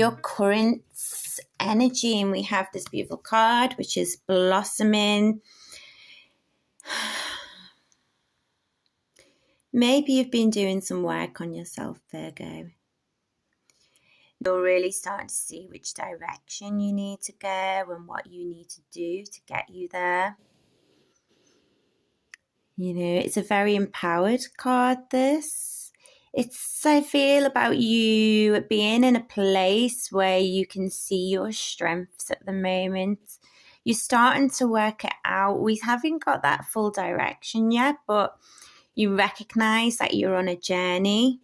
your current energy. And we have this beautiful card, which is blossoming. Maybe you've been doing some work on yourself, Virgo. You're really starting to see which direction you need to go and what you need to do to get you there. You know, it's a very empowered card, this. It's, I feel, about you being in a place where you can see your strengths at the moment. You're starting to work it out. We haven't got that full direction yet, but you recognize that you're on a journey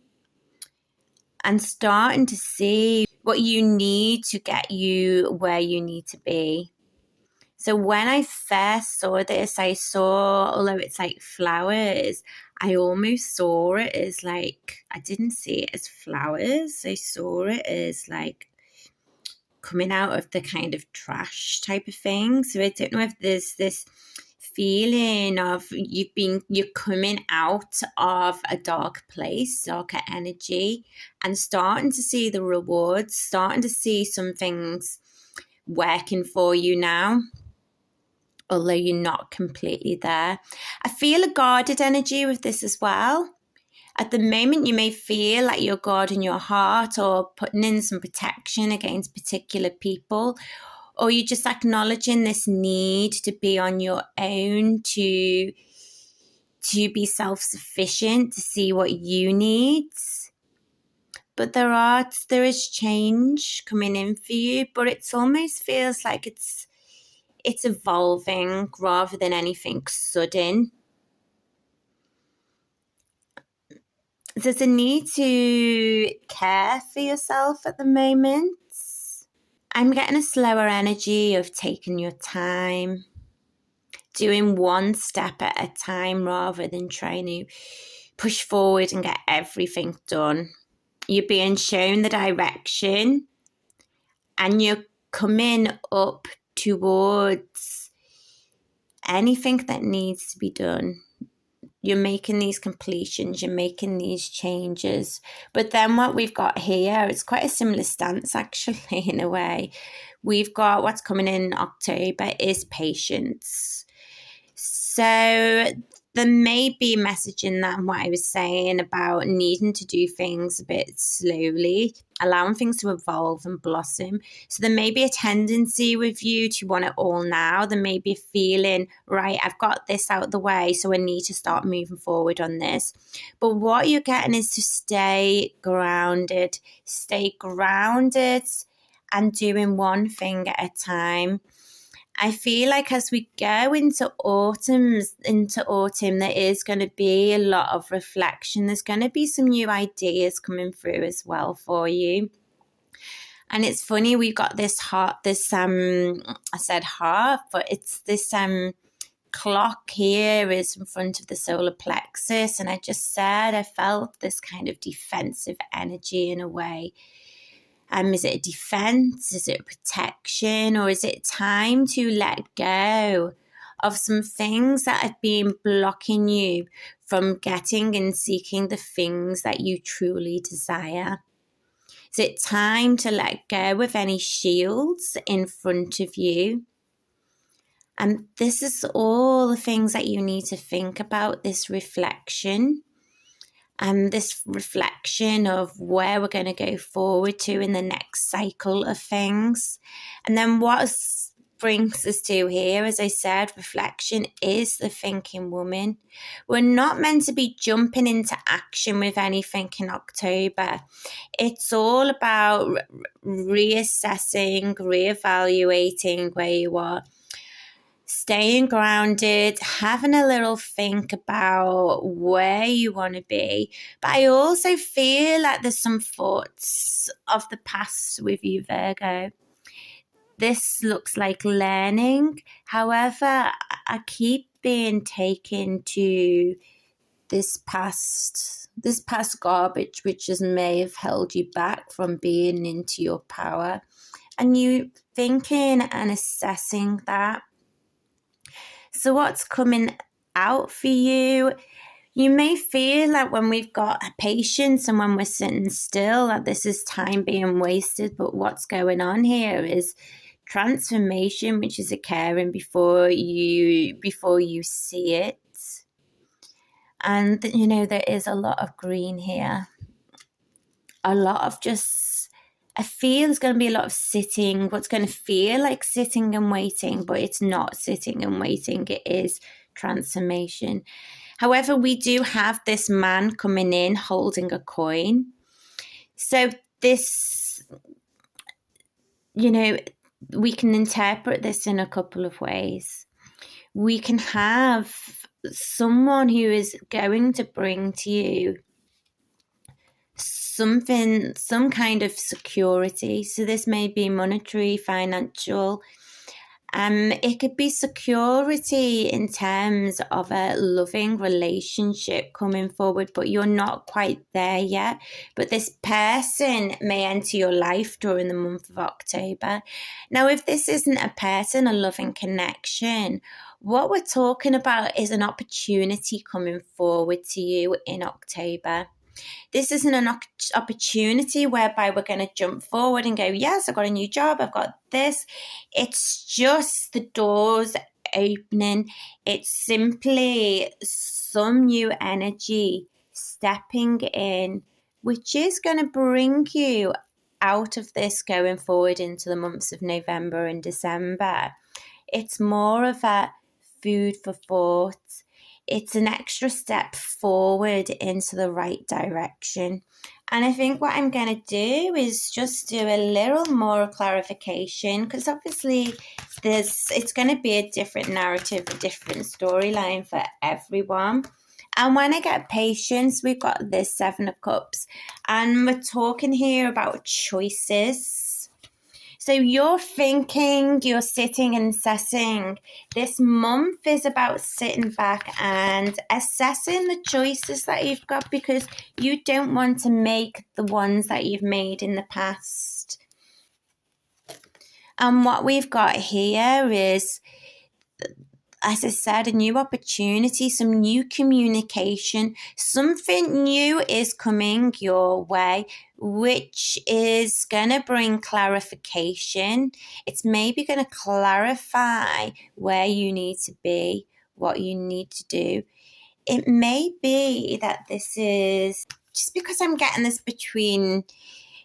and starting to see what you need to get you where you need to be. So when I first saw this, I saw, although it's like flowers, I almost saw it as like, I didn't see it as flowers. I saw it as like coming out of the kind of trash type of thing. So I don't know if there's this feeling of you're coming out of a dark place, darker energy, and starting to see the rewards, starting to see some things working for you now, although you're not completely there. I feel a guarded energy with this as well. At the moment, you may feel like you're guarding your heart or putting in some protection against particular people, or you're just acknowledging this need to be on your own, to be self-sufficient, to see what you need. But there is change coming in for you, but it almost feels like it's evolving rather than anything sudden. There's a need to care for yourself at the moment. I'm getting a slower energy of taking your time, doing one step at a time rather than trying to push forward and get everything done. You're being shown the direction and you're coming up towards anything that needs to be done. You're making these completions, you're making these changes. But then what we've got here, it's quite a similar stance actually in a way. We've got what's coming in October is patience. So there may be a message in that, what I was saying about needing to do things a bit slowly, allowing things to evolve and blossom. So there may be a tendency with you to want it all now. There may be a feeling, right, I've got this out of the way, so I need to start moving forward on this. But what you're getting is to stay grounded and doing one thing at a time. I feel like as we go into autumn, there is going to be a lot of reflection. There's going to be some new ideas coming through as well for you. And it's funny, we've got this heart, I said heart, but it's this clock here is in front of the solar plexus. And I just said, I felt this kind of defensive energy in a way. Is it a defense? Is it a protection? Or is it time to let go of some things that have been blocking you from getting and seeking the things that you truly desire? Is it time to let go of any shields in front of you? And this is all the things that you need to think about, this reflection. And this reflection of where we're going to go forward to in the next cycle of things. And then what brings us to here, as I said, reflection is the thinking woman. We're not meant to be jumping into action with anything in October. It's all about reassessing, reevaluating where you are. Staying grounded, having a little think about where you want to be. But I also feel like there's some thoughts of the past with you, Virgo. This looks like learning. However, I keep being taken to this past garbage, which may have held you back from being into your power. And you thinking and assessing that. So what's coming out for you? You may feel like when we've got a patience and when we're sitting still, that this is time being wasted. But what's going on here is transformation, which is occurring before you see it. And, there is a lot of green here. A lot of just, I feel there's going to be a lot of sitting, what's going to feel like sitting and waiting, but it's not sitting and waiting. It is transformation. However, we do have this man coming in holding a coin. So this, we can interpret this in a couple of ways. We can have someone who is going to bring to you some kind of security. So this may be monetary, financial. It could be security in terms of a loving relationship coming forward, but you're not quite there yet. But this person may enter your life during the month of October. Now, if this isn't a person, a loving connection, what we're talking about is an opportunity coming forward to you in October. This isn't an opportunity whereby we're going to jump forward and go, yes, I've got a new job, I've got this. It's just the doors opening. It's simply some new energy stepping in, which is going to bring you out of this going forward into the months of November and December. It's more of a food for thought. It's an extra step forward into the right direction. And I think what I'm going to do is just do a little more clarification, because obviously it's going to be a different narrative, a different storyline for everyone. And when I get patience, we've got this 7 of Cups, and we're talking here about choices. So you're thinking, you're sitting and assessing. This month is about sitting back and assessing the choices that you've got, because you don't want to make the ones that you've made in the past. And what we've got here is, as I said, a new opportunity, some new communication, something new is coming your way, which is going to bring clarification. It's maybe going to clarify where you need to be, what you need to do. It may be that this is, just because I'm getting this between,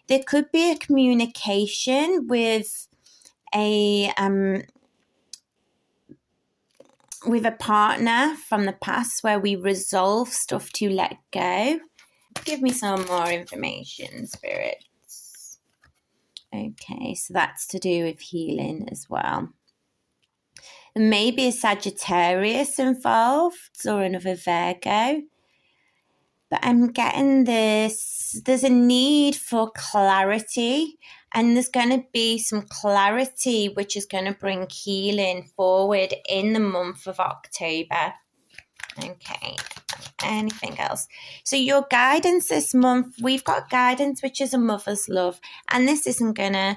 there could be a communication with a partner from the past where we resolve stuff to let go. Give me some more information, spirits. Okay, so that's to do with healing as well. There may be a Sagittarius involved or another Virgo. But I'm getting this, there's a need for clarity, and there's going to be some clarity which is going to bring healing forward in the month of October. Okay, anything else? So your guidance this month, we've got guidance, which is a mother's love. And this isn't going to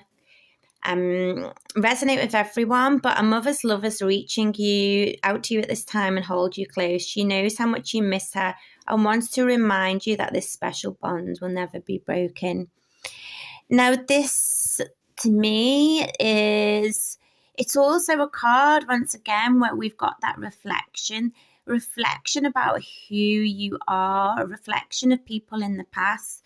resonate with everyone, but a mother's love is reaching you out to you at this time and hold you close. She knows how much you miss her and wants to remind you that this special bond will never be broken. Now, this to me is, it's also a card once again where we've got that reflection about who you are, a reflection of people in the past.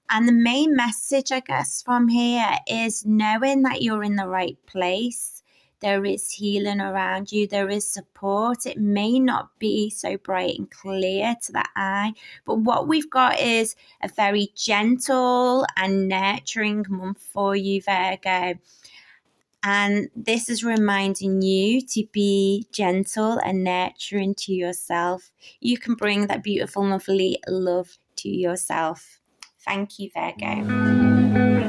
And the main message, I guess, from here is knowing that you're in the right place. There is healing around you. There is support. It may not be so bright and clear to the eye, but what we've got is a very gentle and nurturing month for you, Virgo. And this is reminding you to be gentle and nurturing to yourself. You can bring that beautiful, lovely love to yourself. Thank you, Virgo.